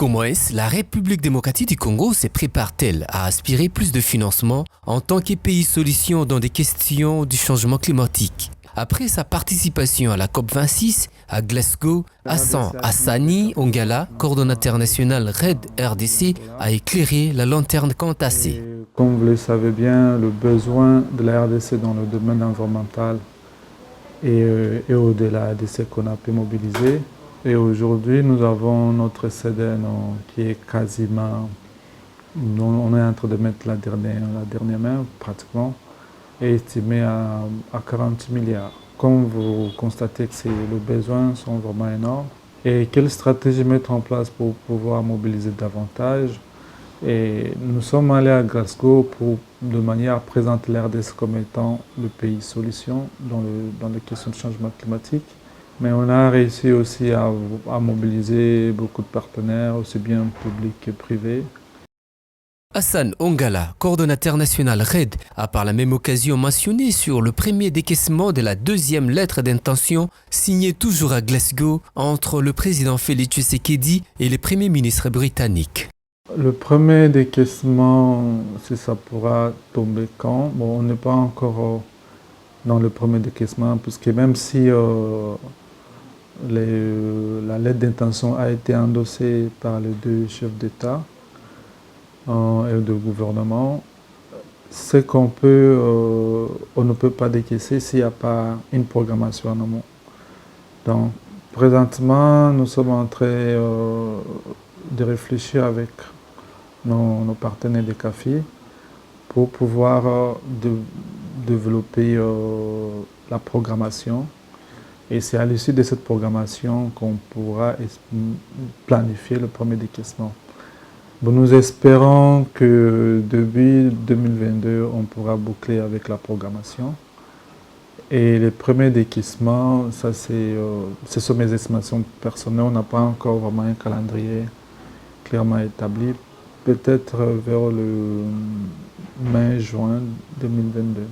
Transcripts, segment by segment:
Comment est-ce la République démocratique du Congo se prépare-t-elle à aspirer plus de financement en tant que pays solution dans des questions du changement climatique? Après sa participation à la COP26 à Glasgow, Hassan Hassani Ongala, coordonnateur national RED RDC, a éclairé la lanterne quantassée. Comme vous le savez bien, le besoin de la RDC dans le domaine environnemental et au-delà de ce qu'on a pu mobiliser. Et aujourd'hui, nous avons notre CDN qui est quasiment, on est en train de mettre la dernière main pratiquement, est estimé à 40 milliards. Comme vous constatez que les besoins sont vraiment énormes. Et quelle stratégie mettre en place pour pouvoir mobiliser davantage? Et nous sommes allés à Glasgow de manière à présenter l'RDC comme étant le pays solution dans les questions de changement climatique. Mais on a réussi aussi à mobiliser beaucoup de partenaires, aussi bien publics que privés. Hassan Ongala, coordonnateur national RED, a par la même occasion mentionné sur le premier décaissement de la deuxième lettre d'intention signée toujours à Glasgow entre le président Félix Tshisekedi et le premier ministre britannique. Le premier décaissement, si ça pourra tomber quand? Bon, on n'est pas encore dans le premier décaissement, puisque même si la lettre d'intention a été endossée par les deux chefs d'État et de gouvernement, c'est qu'on on ne peut pas décaisser s'il n'y a pas une programmation en amont. Donc, présentement, nous sommes en train de réfléchir avec nos partenaires de CAFI pour pouvoir développer la programmation. Et c'est à l'issue de cette programmation qu'on pourra planifier le premier décaissement. Bon, nous espérons que début 2022, on pourra boucler avec la programmation. Et les premiers décaissements, ça ce sont mes estimations personnelles. On n'a pas encore vraiment un calendrier clairement établi. Peut-être vers le mai-juin 2022.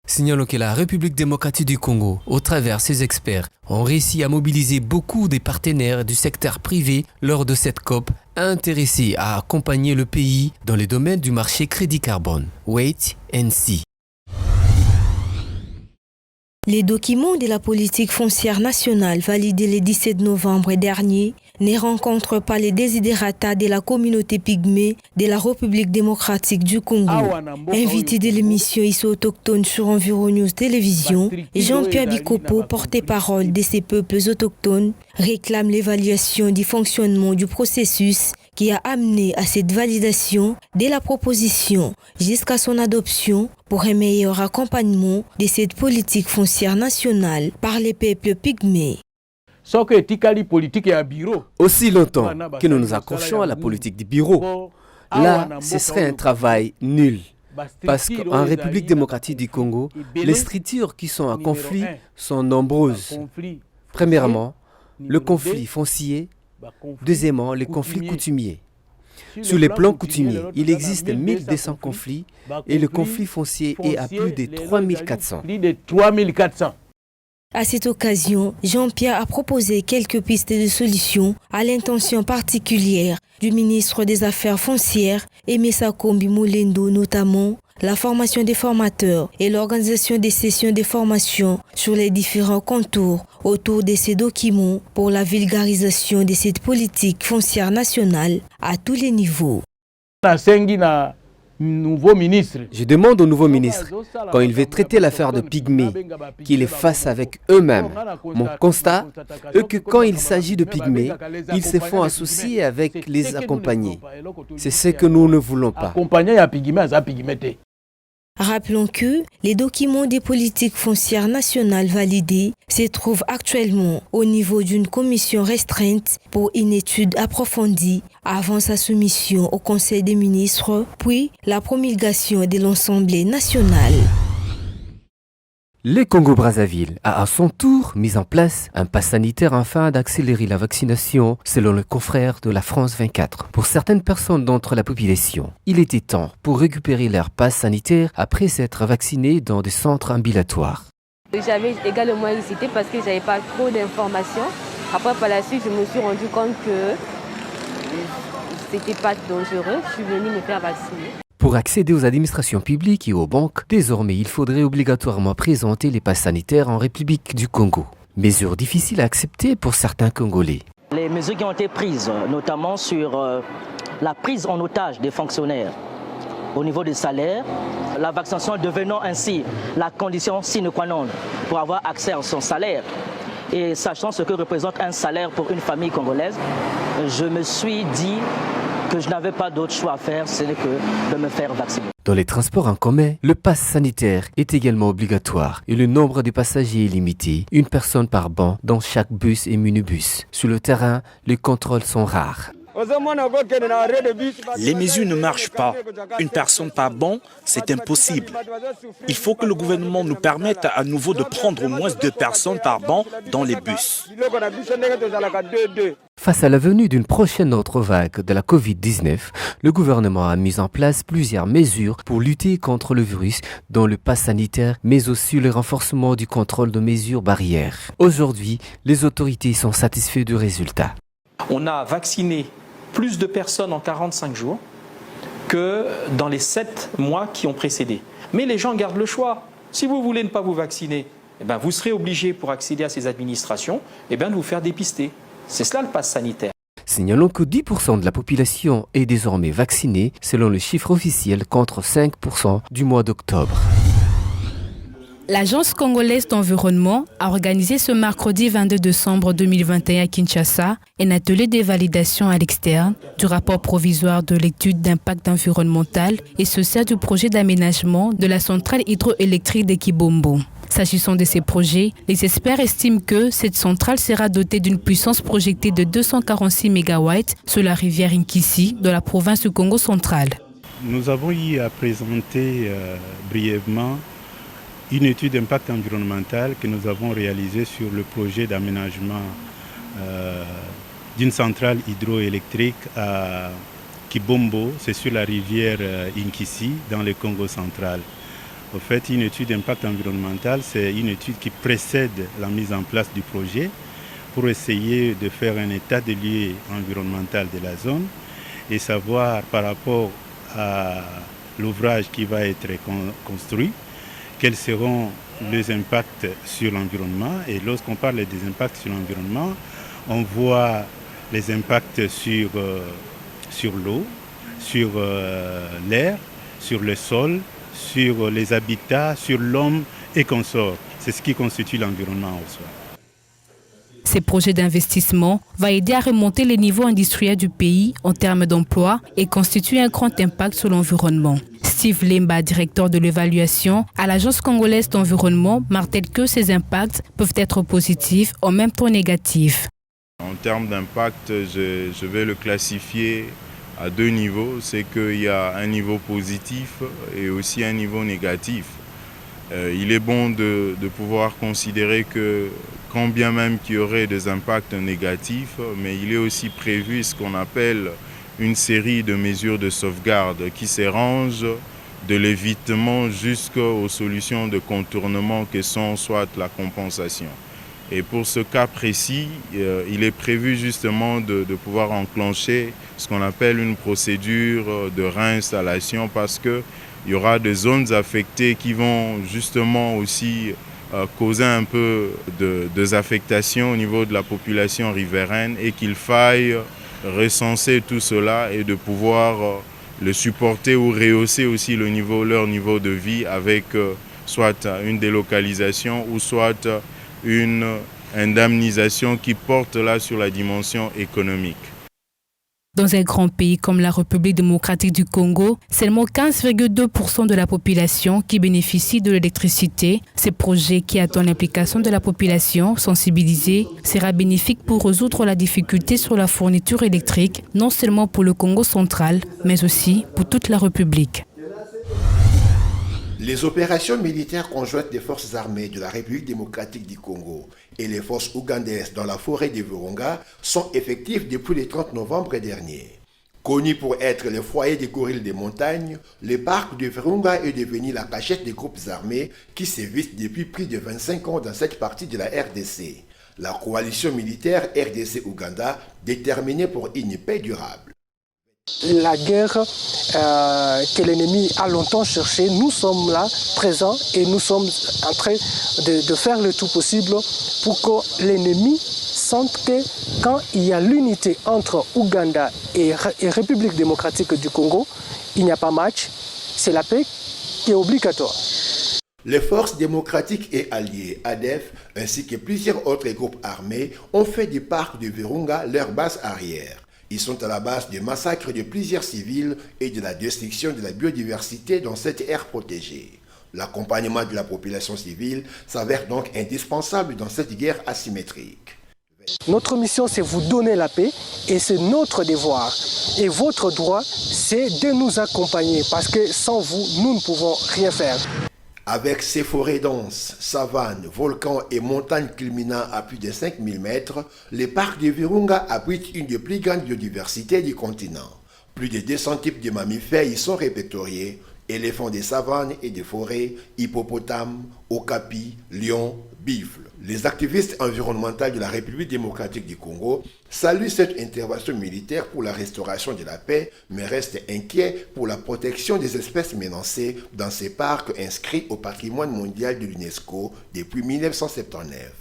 Signalons que la République démocratique du Congo, au travers ses experts, ont réussi à mobiliser beaucoup des partenaires du secteur privé lors de cette COP, intéressés à accompagner le pays dans le domaine du marché crédit carbone. Wait and see. Les documents de la politique foncière nationale validés le 17 novembre dernier ne rencontrent pas les desiderata de la communauté pygmée de la République démocratique du Congo. Invité de l'émission Iso autochtone sur Environews Télévision, Jean-Pierre Bikopo, porte-parole de ces peuples autochtones, réclame l'évaluation du fonctionnement du processus qui a amené à cette validation de la proposition jusqu'à son adoption pour un meilleur accompagnement de cette politique foncière nationale par les peuples pygmées. Aussi longtemps que nous nous accrochons à la politique du bureau, là, ce serait un travail nul. Parce qu'en République démocratique du Congo, les structures qui sont en conflit sont nombreuses. Premièrement, le conflit foncier. Deuxièmement, les conflits coutumiers. Sur les plans coutumiers, il existe 1200 conflits et le conflit foncier est à plus de 3400. À cette occasion, Jean-Pierre a proposé quelques pistes de solutions à l'intention particulière du ministre des Affaires foncières, Aimé Sakombi Moulendo, notamment la formation des formateurs et l'organisation des sessions de formation sur les différents contours autour de ces documents pour la vulgarisation de cette politique foncière nationale à tous les niveaux. Je demande au nouveau ministre, quand il veut traiter l'affaire de Pygmée, qu'il les fasse avec eux-mêmes. Mon constat est que quand il s'agit de Pygmée, ils se font associer avec les accompagnés. C'est ce que nous ne voulons pas. Rappelons que les documents des politiques foncières nationales validés se trouvent actuellement au niveau d'une commission restreinte pour une étude approfondie avant sa soumission au Conseil des ministres, puis la promulgation de l'Assemblée nationale. Le Congo-Brazzaville a à son tour mis en place un pass sanitaire afin d'accélérer la vaccination selon le confrère de la France 24. Pour certaines personnes d'entre la population, il était temps pour récupérer leur pass sanitaire après s'être vaccinés dans des centres ambulatoires. J'avais également hésité parce que je n'avais pas trop d'informations. Après, par la suite, je me suis rendu compte que C'était pas dangereux, je suis venue me faire vacciner. Pour accéder aux administrations publiques et aux banques, désormais il faudrait obligatoirement présenter les passes sanitaires en République du Congo. Mesure difficile à accepter pour certains Congolais. Les mesures qui ont été prises, notamment sur la prise en otage des fonctionnaires au niveau des salaires, la vaccination devenant ainsi la condition sine qua non pour avoir accès à son salaire. Et sachant ce que représente un salaire pour une famille congolaise, je me suis dit que je n'avais pas d'autre choix à faire, ce n'est que de me faire vacciner. Dans les transports en commun, le pass sanitaire est également obligatoire et le nombre de passagers est limité, une personne par banc dans chaque bus et minibus. Sur le terrain, les contrôles sont rares. Les mesures ne marchent pas. Une personne par banc, c'est impossible. Il faut que le gouvernement nous permette à nouveau de prendre au moins 2 personnes par banc dans les bus. Face à la venue d'une prochaine autre vague de la Covid-19, le gouvernement a mis en place plusieurs mesures pour lutter contre le virus, dont le pass sanitaire, mais aussi le renforcement du contrôle de mesures barrières. Aujourd'hui, les autorités sont satisfaites du résultat. On a vacciné plus de personnes en 45 jours que dans les 7 mois qui ont précédé. Mais les gens gardent le choix. Si vous voulez ne pas vous vacciner, vous serez obligé pour accéder à ces administrations de vous faire dépister. C'est cela le pass sanitaire. Signalons que 10% de la population est désormais vaccinée selon le chiffre officiel contre 5% du mois d'octobre. L'Agence congolaise d'environnement a organisé ce mercredi 22 décembre 2021 à Kinshasa un atelier de validation à l'externe du rapport provisoire de l'étude d'impact environnemental et social du projet d'aménagement de la centrale hydroélectrique de Kibombo. S'agissant de ces projets, les experts estiment que cette centrale sera dotée d'une puissance projetée de 246 MW sur la rivière Inkisi de la province du Congo central. Nous avons eu à présenter brièvement une étude d'impact environnemental que nous avons réalisée sur le projet d'aménagement d'une centrale hydroélectrique à Kibombo, c'est sur la rivière Inkisi dans le Congo central. En fait, une étude d'impact environnemental, c'est une étude qui précède la mise en place du projet pour essayer de faire un état des lieux environnemental de la zone et savoir par rapport à l'ouvrage qui va être construit, quels seront les impacts sur l'environnement. Et lorsqu'on parle des impacts sur l'environnement, on voit les impacts sur l'eau, sur l'air, sur le sol, sur les habitats, sur l'homme et consorts. C'est ce qui constitue l'environnement en soi. Ces projets d'investissement vont aider à remonter les niveaux industriels du pays en termes d'emploi et constituer un grand impact sur l'environnement. Steve Lemba, directeur de l'évaluation à l'Agence congolaise d'environnement, martèle que ces impacts peuvent être positifs en même temps négatifs. En termes d'impact, je vais le classifier à 2 niveaux. C'est qu'il y a un niveau positif et aussi un niveau négatif. Il est bon de pouvoir considérer que quand bien même qu'il y aurait des impacts négatifs, mais il est aussi prévu ce qu'on appelle une série de mesures de sauvegarde qui s'érangent de l'évitement jusqu'aux solutions de contournement que sont soit la compensation. Et pour ce cas précis, il est prévu justement de pouvoir enclencher ce qu'on appelle une procédure de réinstallation parce qu'il y aura des zones affectées qui vont justement aussi causer un peu de désaffectation au niveau de la population riveraine et qu'il faille recenser tout cela et de pouvoir le supporter ou rehausser aussi leur niveau de vie avec soit une délocalisation ou soit une indemnisation qui porte là sur la dimension économique. Dans un grand pays comme la République démocratique du Congo, seulement 15,2% de la population qui bénéficie de l'électricité. Ce projet qui attend l'implication de la population sensibilisée sera bénéfique pour résoudre la difficulté sur la fourniture électrique, non seulement pour le Congo central, mais aussi pour toute la République. Les opérations militaires conjointes des forces armées de la République démocratique du Congo et les forces ougandaises dans la forêt de Virunga sont effectives depuis le 30 novembre dernier. Connu pour être le foyer des gorilles des montagnes, le parc de Virunga est devenu la cachette des groupes armés qui sévissent depuis plus de 25 ans dans cette partie de la RDC. La coalition militaire RDC-Ouganda déterminée pour une paix durable. La guerre que l'ennemi a longtemps cherchée, nous sommes là, présents, et nous sommes en train de faire le tout possible pour que l'ennemi sente que quand il y a l'unité entre Ouganda et République démocratique du Congo, il n'y a pas match, c'est la paix qui est obligatoire. Les forces démocratiques et alliées ADF ainsi que plusieurs autres groupes armés ont fait du parc de Virunga leur base arrière. Ils sont à la base du massacre de plusieurs civils et de la destruction de la biodiversité dans cette aire protégée. L'accompagnement de la population civile s'avère donc indispensable dans cette guerre asymétrique. Notre mission, c'est vous donner la paix et c'est notre devoir. Et votre droit, c'est de nous accompagner parce que sans vous, nous ne pouvons rien faire. Avec ses forêts denses, savanes, volcans et montagnes culminant à plus de 5000 mètres, le parc de Virunga abrite une des plus grandes biodiversités du continent. Plus de 200 types de mammifères y sont répertoriés: éléphants des savanes et des forêts, hippopotames, okapis, lions, buffles. Les activistes environnementaux de la République démocratique du Congo saluent cette intervention militaire pour la restauration de la paix, mais restent inquiets pour la protection des espèces menacées dans ces parcs inscrits au patrimoine mondial de l'UNESCO depuis 1979.